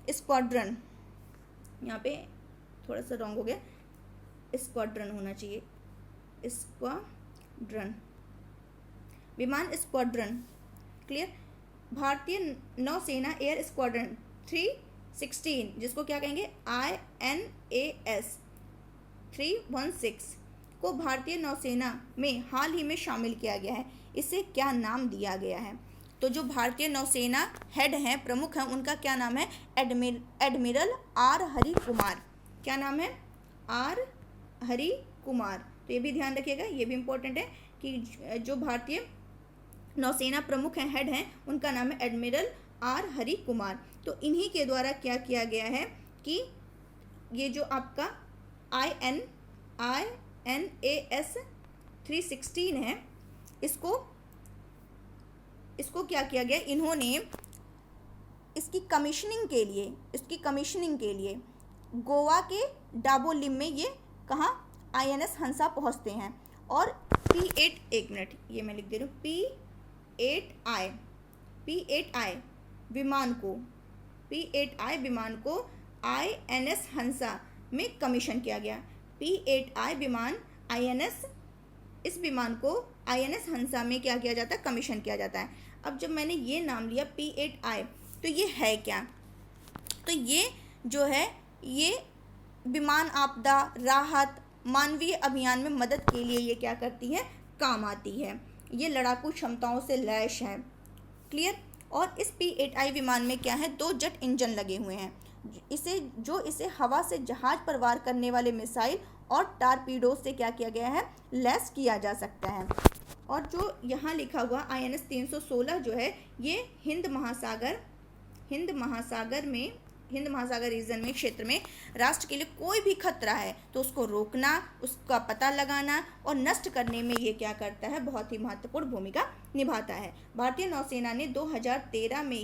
स्क्वाड्रन, यहाँ पे थोड़ा सा रॉन्ग हो गया, स्क्वाड्रन होना चाहिए, स्क्वाड्रन, विमान स्क्वाड्रन। क्लियर? भारतीय नौसेना एयर स्क्वाड्रन 316, जिसको क्या कहेंगे? INAS 316 को भारतीय नौसेना में हाल ही में शामिल किया गया है। इसे क्या नाम दिया गया है? तो जो भारतीय नौसेना हेड हैं, प्रमुख हैं, उनका क्या नाम है? Admiral R Hari Kumar. क्या नाम है? आर हरि कुमार। तो ये भी ध्यान रखिएगा, ये भी इम्पोर्टेंट है कि जो भारतीय नौसेना प्रमुख हैं, हेड हैं, उनका नाम है एडमिरल आर हरि कुमार। तो इन्हीं के द्वारा क्या किया गया है कि ये जो आपका INAS 316 है, इसको क्या किया गया? इन्होंने इसकी कमीशनिंग के लिए गोवा के डाबोलिम में ये कहाँ? INS हंसा पहुँचते हैं। और P8, एक मिनट ये मैं लिख दे रही हूँ, P8I विमान को INS हंसा में कमीशन किया गया। P8I विमान INS, इस विमान को INS हंसा में क्या किया जाता है? कमीशन किया जाता है। अब जब मैंने ये नाम लिया P8I, तो ये है क्या? तो ये जो है, ये विमान आपदा, राहत, मानवीय अभियान में मदद के लिए ये क्या करती है? काम आती है। ये लड़ाकू क्षमताओं से लैस है। क्लियर? और इस P8I विमान में क्या है? 2 जेट इंजन लगे हुए हैं। इसे हवा से जहाज पर वार करने वाले मिसाइल और टारपीडो से क्या किया गया है? लैस किया जा सकता है। और जो यहाँ लिखा हुआ INS 316 जो है, ये हिंद महासागर रीजन में, क्षेत्र में राष्ट्र के लिए कोई भी खतरा है तो उसको रोकना, उसका पता लगाना और नष्ट करने में ये क्या करता है? बहुत ही महत्वपूर्ण भूमिका निभाता है। भारतीय नौसेना ने 2013 में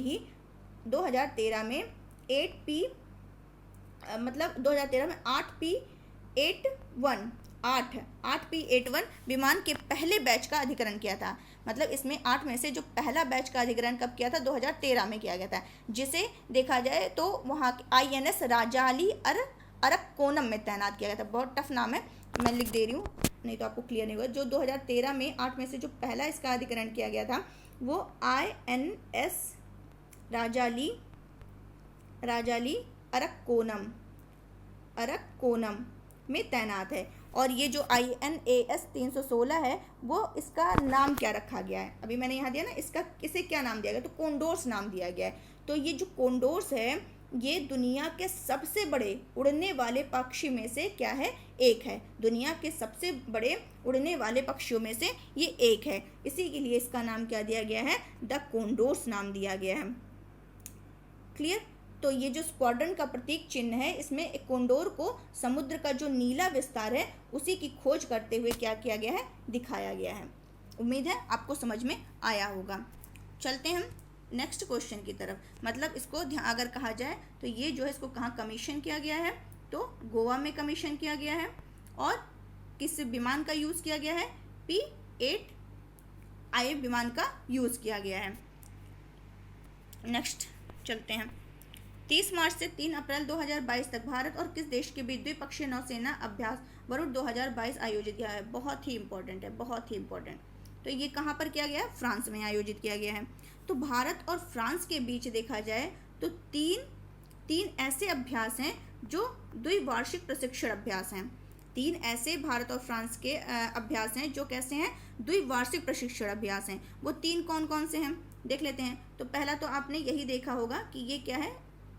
8P81 विमान के पहले बैच का अधिग्रहण किया था। मतलब इसमें 8 में से जो पहला बैच का अधिग्रहण कब किया था? 2013 में किया गया था, जिसे देखा जाए तो वहाँ INS राजाली अरक्कोनम में तैनात किया गया था। बहुत टफ नाम है, मैं लिख दे रही हूँ नहीं तो आपको क्लियर नहीं होगा। जो 2013 में 8 में से जो पहला इसका अधिग्रहण किया गया था वो INS राजाली अरक्कोनम में तैनात है। और ये जो INAS 316 है वो इसका नाम क्या रखा गया है? अभी मैंने यहाँ दिया ना, इसे क्या नाम दिया गया? तो कोंडोर्स नाम दिया गया है। तो ये जो कोंडोर्स है, ये दुनिया के सबसे बड़े उड़ने वाले पक्षी में से क्या है? एक है। दुनिया के सबसे बड़े उड़ने वाले पक्षियों में से ये एक है। इसी के लिए इसका नाम क्या दिया गया है? द कोंडोर्स नाम दिया गया है। क्लियर? तो ये जो स्क्वाड्रन का प्रतीक चिन्ह है, इसमें एक कोंडोर को समुद्र का जो नीला विस्तार है उसी की खोज करते हुए क्या किया गया है? दिखाया गया है। उम्मीद है आपको समझ में आया होगा। चलते हैं हम नेक्स्ट क्वेश्चन की तरफ। मतलब इसको अगर कहा जाए तो ये जो है, इसको कहाँ कमीशन किया गया है? तो गोवा में कमीशन किया गया है। और किस विमान का यूज़ किया गया है? P8I विमान का यूज़ किया गया है। नेक्स्ट चलते हैं। 30 मार्च से 3 अप्रैल 2022 तक भारत और किस देश के बीच द्विपक्षीय नौसेना अभ्यास वरुण 2022 आयोजित किया है? बहुत ही इंपॉर्टेंट है, बहुत ही इंपॉर्टेंट। तो ये कहाँ पर किया गया है? फ्रांस में आयोजित किया गया है। तो भारत और फ्रांस के बीच देखा जाए तो तीन ऐसे अभ्यास हैं जो द्विवार्षिक प्रशिक्षण अभ्यास हैं। 3 ऐसे भारत और फ्रांस के अभ्यास हैं जो कैसे हैं, द्विवार्षिक प्रशिक्षण अभ्यास हैं। वो 3 कौन कौन से हैं देख लेते हैं। तो पहला तो आपने यही देखा होगा कि ये क्या है,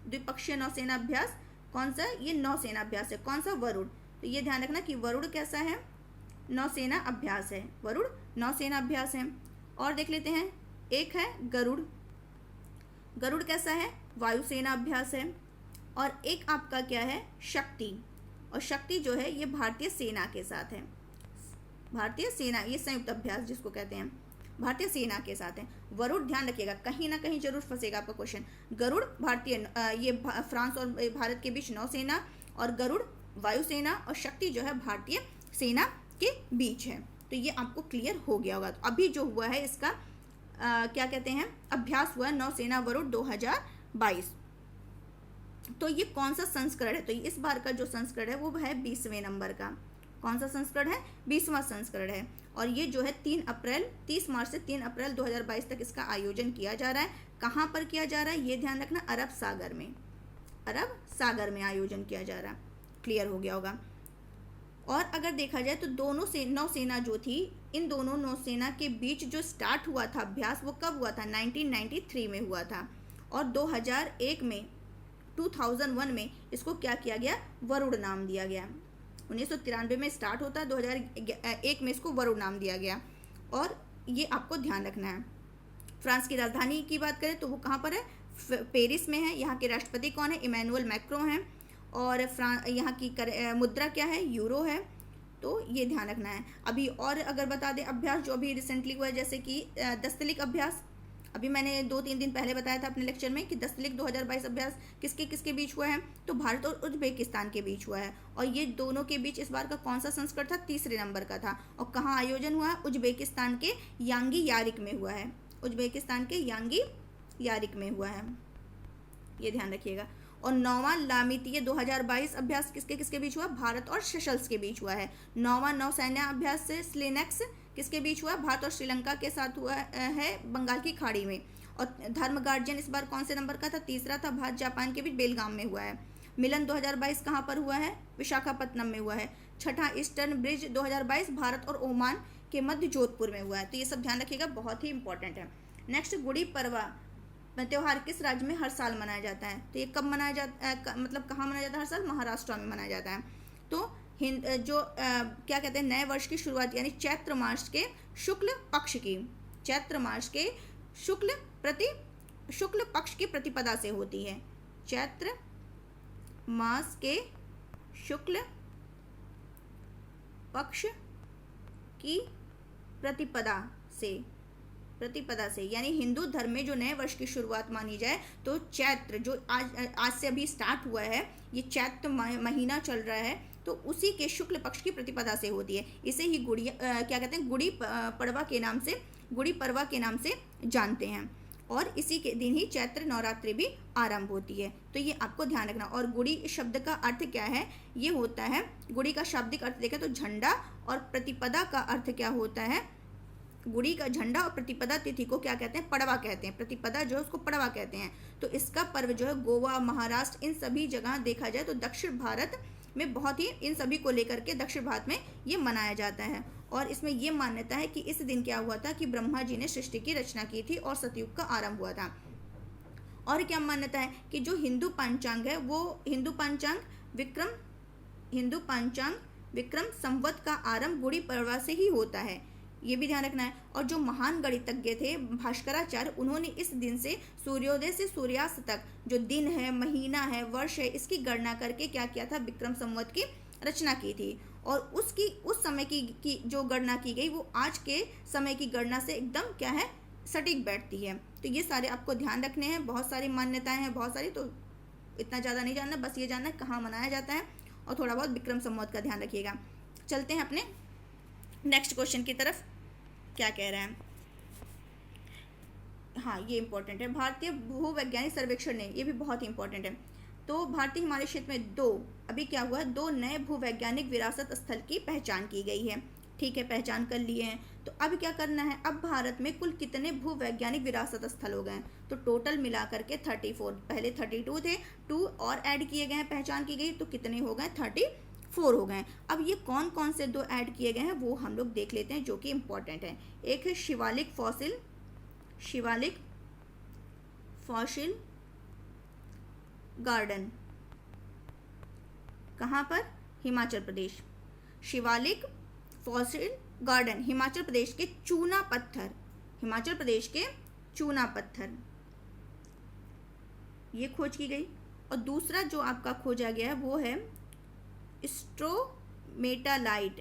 द्विपक्षीय नौसेना अभ्यास। कौन सा, ये नौसेना अभ्यास है। कौन सा, वरुण। तो ये ध्यान रखना कि वरुण कैसा है, नौसेना अभ्यास है। वरुण नौसेना अभ्यास है। और देख लेते हैं, एक है गरुड़। गरुड़ कैसा है, वायुसेना अभ्यास है। और एक आपका क्या है, शक्ति। और शक्ति जो है ये भारतीय सेना के साथ है। भारतीय सेना, ये संयुक्त अभ्यास जिसको कहते हैं, भारतीय सेना के साथ है। वरुड़ ध्यान रखिएगा, कहीं ना कहीं जरूर फंसेगा आपका क्वेश्चन। गरुड़ भारतीय, ये फ्रांस और भारत के बीच नौसेना, और गरुड़ वायुसेना, और शक्ति जो है भारतीय सेना के बीच है। तो ये आपको क्लियर हो गया होगा। तो अभी जो हुआ है इसका क्या कहते हैं, अभ्यास हुआ नौसेना वरुण 2022। तो ये कौन सा संस्करण है, तो इस बार का जो संस्करण है वो है 20वें नंबर का। कौन सा संस्करण है, 20वां संस्करण है। और ये जो है 30 मार्च से 3 अप्रैल 2022 तक इसका आयोजन किया जा रहा है। कहाँ पर किया जा रहा है ये ध्यान रखना, अरब सागर में। अरब सागर में आयोजन किया जा रहा है। क्लियर हो गया होगा। और अगर देखा जाए तो दोनों से नौसेना जो थी, इन दोनों नौसेना के बीच जो स्टार्ट हुआ था अभ्यास, वो कब हुआ था, 1993 में हुआ था। और 2001 में इसको क्या किया गया, वरुण नाम दिया गया। 1993 में स्टार्ट होता है, 2001 में इसको वरुण नाम दिया गया। और ये आपको ध्यान रखना है। फ्रांस की राजधानी की बात करें तो वो कहाँ पर है, पेरिस में है। यहाँ के राष्ट्रपति कौन है, इमैनुअल मैक्रो हैं। और यहाँ की मुद्रा क्या है, यूरो है। तो ये ध्यान रखना है। अभी और अगर बता दें अभ्यास जो अभी रिसेंटली हुआ है, जैसे कि दस्तलिक अभ्यास, अभी मैंने 2-3 दिन पहले बताया था अपने लेक्चर में कि दस्तलिक 2022 अभ्यास किसके किसके बीच हुआ है, तो भारत और उज्बेकिस्तान के बीच हुआ है। और ये दोनों के बीच इस बार का कौन सा संस्करण था, 3रे नंबर का था। और कहाँ आयोजन हुआ, उज्बेकिस्तान के यांगी यारिक में हुआ है। उज्बेकिस्तान के यांगी यारिक में हुआ है, ये ध्यान रखिएगा। और 9वां लामितीय 2022 अभ्यास किसके किसके बीच हुआ, भारत और सेशल्स के बीच हुआ है। 9वां नौसैन्य अभ्यास से स्लेनेक्स किसके बीच हुआ, भारत और श्रीलंका के साथ हुआ है, बंगाल की खाड़ी में। और धर्म गार्जियन इस बार कौन से नंबर का था, 3रा था। भारत जापान के बीच बेलगाम में हुआ है। मिलन 2022 कहाँ पर हुआ है, विशाखापट्टनम में हुआ है। 6ठा ईस्टर्न ब्रिज 2022 भारत और ओमान के मध्य जोधपुर में हुआ है। तो ये सब ध्यान रखिएगा, बहुत ही इंपॉर्टेंट है। नेक्स्ट, गुड़ी पड़वा त्यौहार किस राज्य में हर साल मनाया जाता है, तो ये कब मनाया जाता है, मतलब कहाँ मनाया जाता है, हर साल महाराष्ट्र में मनाया जाता है। तो क्या कहते हैं, नए वर्ष की शुरुआत यानी चैत्र मास के शुक्ल पक्ष की, चैत्र मास के शुक्ल पक्ष की प्रतिपदा से होती है। चैत्र मास के शुक्ल पक्ष की प्रतिपदा से यानी हिंदू धर्म में जो नए वर्ष की शुरुआत मानी जाए तो चैत्र जो आज से अभी स्टार्ट हुआ है, ये चैत्र महीना चल रहा है, तो उसी के शुक्ल पक्ष की प्रतिपदा से होती है। इसे ही क्या कहते हैं, गुड़ी पड़वा के नाम से जानते हैं। और इसी के दिन ही चैत्र नवरात्रि भी आरंभ होती है। तो ये आपको ध्यान रखना। और गुड़ी शब्द का अर्थ क्या है, ये होता है, गुड़ी का शाब्दिक अर्थ देखें तो झंडा, और प्रतिपदा का अर्थ क्या होता है, गुड़ी का झंडा, और प्रतिपदा तिथि को क्या कहते हैं, पड़वा कहते हैं। प्रतिपदा जो है उसको पड़वा कहते हैं। तो इसका पर्व जो है गोवा, महाराष्ट्र, इन सभी जगह देखा जाए तो दक्षिण भारत में बहुत ही, इन सभी को लेकर के दक्षिण भारत में ये मनाया जाता है। और इसमें ये मान्यता है कि इस दिन क्या हुआ था कि ब्रह्मा जी ने सृष्टि की रचना की थी और सतयुग का आरंभ हुआ था। और क्या मान्यता है कि जो हिंदू पंचांग है वो हिंदू पंचांग विक्रम संवत का आरंभ गुड़ी पड़वा से ही होता है, ये भी ध्यान रखना है। और जो महान गणितज्ञ थे भास्कराचार्य, उन्होंने इस दिन से सूर्योदय से सूर्यास्त तक जो दिन है, महीना है, वर्ष है, इसकी गणना करके क्या किया था, विक्रम संवत की रचना की थी। और उस समय की जो गणना की गई वो आज के समय की गणना से एकदम क्या है, सटीक बैठती है। तो ये सारे आपको ध्यान रखने हैं। बहुत सारी मान्यताएं हैं, बहुत सारी, तो इतना ज़्यादा नहीं जानना, बस ये जानना है कहाँ मनाया जाता है और थोड़ा बहुत विक्रम संवत का ध्यान रखिएगा। चलते हैं अपने नेक्स्ट क्वेश्चन की तरफ, क्या कह रहे हैं। हाँ, ये इंपॉर्टेंट है। भारतीय भूवैज्ञानिक सर्वेक्षण ने, ये भी बहुत ही इंपॉर्टेंट है। तो भारतीय हिमालय क्षेत्र में अभी क्या हुआ है, 2 नए भूवैज्ञानिक विरासत स्थल की पहचान की गई है। ठीक है, पहचान कर लिए हैं। तो अब क्या करना है, अब भारत में कुल कितने भूवैज्ञानिक विरासत स्थल हो गए, तो टोटल मिलाकर के 34, पहले 32 थे, 2 और ऐड किए गए हैं, पहचान की गई, तो कितने हो गए, 35 4 हो गए हैं। अब ये कौन कौन से 2 ऐड किए गए हैं वो हम लोग देख लेते हैं, जो कि इम्पॉर्टेंट है। एक है शिवालिक फॉसिल गार्डन, कहाँ पर? हिमाचल प्रदेश। शिवालिक फॉसिल गार्डन हिमाचल प्रदेश के चूना पत्थर, ये खोज की गई। और दूसरा जो आपका खोजा गया है वो है स्ट्रोमेटालाइट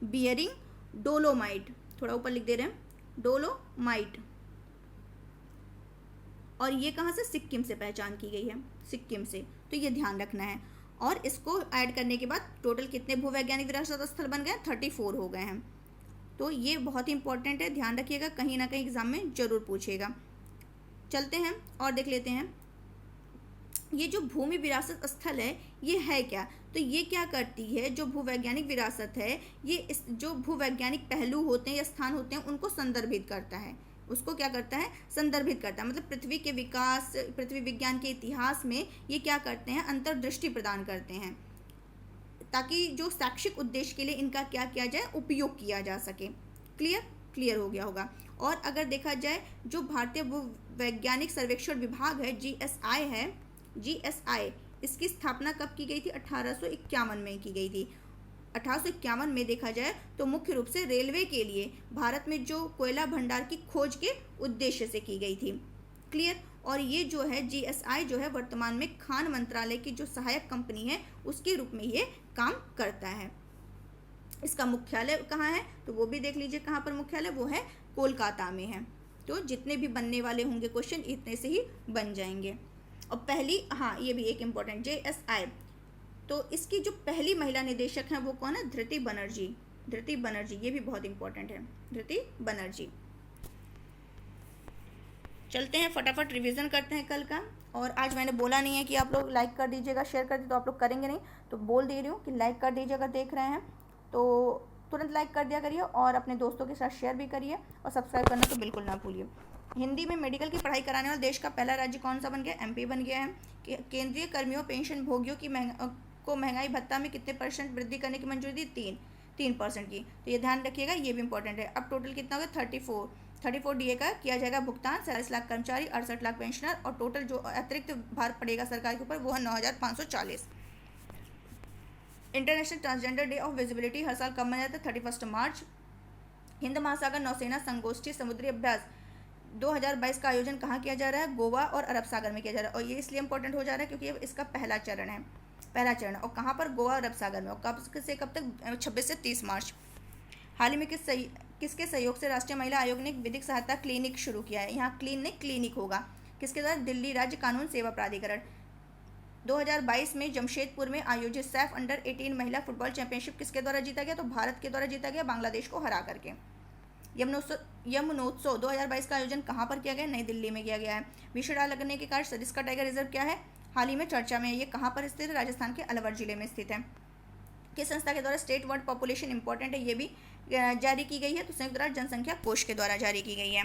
बियरिंग डोलोमाइट, थोड़ा ऊपर लिख दे रहे हैं, डोलोमाइट। और ये कहाँ से? सिक्किम से पहचान की गई है, सिक्किम से, तो ये ध्यान रखना है। और इसको ऐड करने के बाद टोटल कितने भूवैज्ञानिक विरासत स्थल बन गए? 34 हो गए हैं। तो ये बहुत ही इंपॉर्टेंट है, ध्यान रखिएगा, कहीं ना कहीं एग्जाम में जरूर पूछेगा। चलते हैं और देख लेते हैं ये जो भूमि विरासत स्थल है ये है क्या। तो ये क्या करती है, जो भूवैज्ञानिक विरासत है ये इस जो भूवैज्ञानिक पहलू होते हैं या स्थान होते हैं उनको संदर्भित करता है, उसको क्या करता है? संदर्भित करता है। मतलब पृथ्वी के विकास, पृथ्वी विज्ञान के इतिहास में ये क्या करते हैं? अंतर्दृष्टि प्रदान करते हैं, ताकि जो शैक्षिक उद्देश्य के लिए इनका क्या किया जाए? उपयोग किया जा सके। क्लियर हो गया होगा। और अगर देखा जाए जो भारतीय भूवैज्ञानिक सर्वेक्षण विभाग है, GSI, इसकी स्थापना कब की गई थी? 1851 में की गई थी। 1851 में देखा जाए तो मुख्य रूप से रेलवे के लिए भारत में जो कोयला भंडार की खोज के उद्देश्य से की गई थी। क्लियर। और ये जो है GSI जो है वर्तमान में खान मंत्रालय की जो सहायक कंपनी है उसके रूप में ये काम करता है। इसका मुख्यालय कहाँ है? तो वो भी देख लीजिए कहाँ पर मुख्यालय, वो है कोलकाता में है। तो जितने भी बनने वाले होंगे क्वेश्चन इतने से ही बन जाएंगे। और पहली, हाँ ये भी एक इम्पॉर्टेंट, GSI, तो इसकी जो पहली महिला निदेशक हैं वो कौन है? धृति बनर्जी, ये भी बहुत इंपॉर्टेंट है, धृति बनर्जी। चलते हैं फटाफट रिवीजन करते हैं कल का। और आज मैंने बोला नहीं है कि आप लोग लाइक कर दीजिएगा, शेयर कर दीजिए, तो आप लोग करेंगे नहीं, तो बोल दे रही हूँ कि लाइक कर दीजिए, अगर देख रहे हैं तो तुरंत लाइक कर दिया करिए और अपने दोस्तों के साथ शेयर भी करिए और सब्सक्राइब करना तो बिल्कुल ना भूलिए। हिंदी में मेडिकल की पढ़ाई कराने वाला देश का पहला राज्य कौन सा बन गया? MP बन गया है। केंद्रीय कर्मियों पेंशन भोगियों की महंगाई भत्ता में कितने % वृद्धि करने की मंजूरी दी? 3% की। तो ये ध्यान रखिएगा, ये भी इंपॉर्टेंट है। अब टोटल कितना होगा? 34 DA का किया जाएगा भुगतान, 47 लाख कर्मचारी, 68 लाख पेंशनर, और टोटल जो अतिरिक्त भार पड़ेगा सरकार के ऊपर वो है 9,540। International transgender day of visibility हर साल कब मनाया जाता है? 31 मार्च। हिंद महासागर नौसेना संगोष्ठी समुद्री अभ्यास 2022 का आयोजन कहाँ किया जा रहा है? गोवा और अरब सागर में किया जा रहा है। और ये इसलिए इंपॉर्टेंट हो जा रहा है क्योंकि ये इसका पहला चरण है। और कहाँ पर? गोवा और अरब सागर में। और कब से कब तक? 26 से 30 मार्च। हाल ही में किसके सहयोग से राष्ट्रीय महिला आयोग ने विधिक सहायता क्लिनिक शुरू किया है? यहाँ क्लिनिक होगा किसके द्वारा? दिल्ली राज्य कानून सेवा प्राधिकरण। 2022 में जमशेदपुर में आयोजित सैफ अंडर 18 महिला फुटबॉल चैंपियनशिप किसके द्वारा जीता गया? तो भारत के द्वारा जीता गया, बांग्लादेश को हरा करके। यमुनोत्सव 2022 का आयोजन कहाँ पर किया गया? नई दिल्ली में किया गया है। विषाण लगने के कारण सरिस्का टाइगर रिजर्व क्या है? हाल ही में चर्चा में है। ये कहाँ पर स्थित है? राजस्थान के अलवर जिले में स्थित है। किस संस्था के द्वारा स्टेट वर्ल्ड पॉपुलेशन इंपॉर्टेंट है, ये भी जारी की गई है? तो संयुक्त राष्ट्र जनसंख्या कोष के द्वारा जारी की गई है।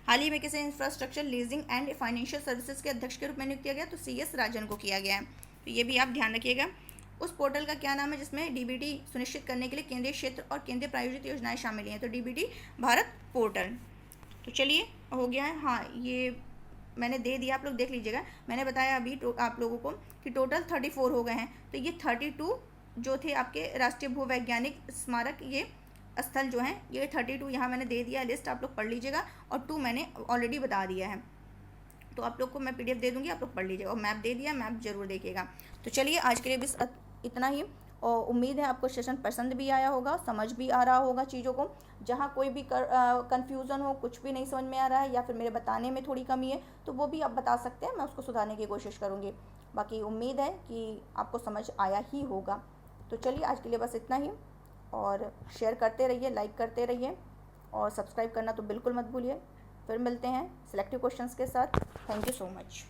हाल ही में किसे infrastructure leasing and financial services के अध्यक्ष के रूप में नियुक्त किया गया? तो CS राजन को किया गया है। तो ये भी आप ध्यान रखिएगा। उस पोर्टल का क्या नाम है जिसमें DBT सुनिश्चित करने के लिए केंद्रीय क्षेत्र और केंद्रीय प्रायोजित योजनाएं शामिल हैं? तो DBT भारत पोर्टल। तो चलिए हो गया है। हाँ ये मैंने दे दिया, आप लोग देख लीजिएगा। मैंने बताया अभी आप लोगों को कि टोटल 34 हो गए हैं। तो ये 32 जो थे आपके राष्ट्रीय भूवैज्ञानिक स्मारक ये स्थल जो हैं, ये 32 यहाँ मैंने दे दिया लिस्ट, आप लोग पढ़ लीजिएगा। और 2 मैंने ऑलरेडी बता दिया है, तो आप लोग को मैं PDF दे दूँगी, आप लोग पढ़ लीजिएगा। और मैप दे दिया, मैप जरूर देखिएगा। तो चलिए आज के लिए बस इतना ही। और उम्मीद है आपको सेशन पसंद भी आया होगा, समझ भी आ रहा होगा चीज़ों को। जहाँ कोई भी कन्फ्यूज़न हो, कुछ भी नहीं समझ में आ रहा है या फिर मेरे बताने में थोड़ी कमी है, तो वो भी आप बता सकते हैं, मैं उसको सुधारने की कोशिश करूँगी। बाकी उम्मीद है कि आपको समझ आया ही होगा। तो चलिए आज के लिए बस इतना ही। और शेयर करते रहिए, लाइक करते रहिए और सब्सक्राइब करना तो बिल्कुल मत भूलिए। फिर मिलते हैं सिलेक्टिव क्वेश्चंस के साथ। Thank you so much.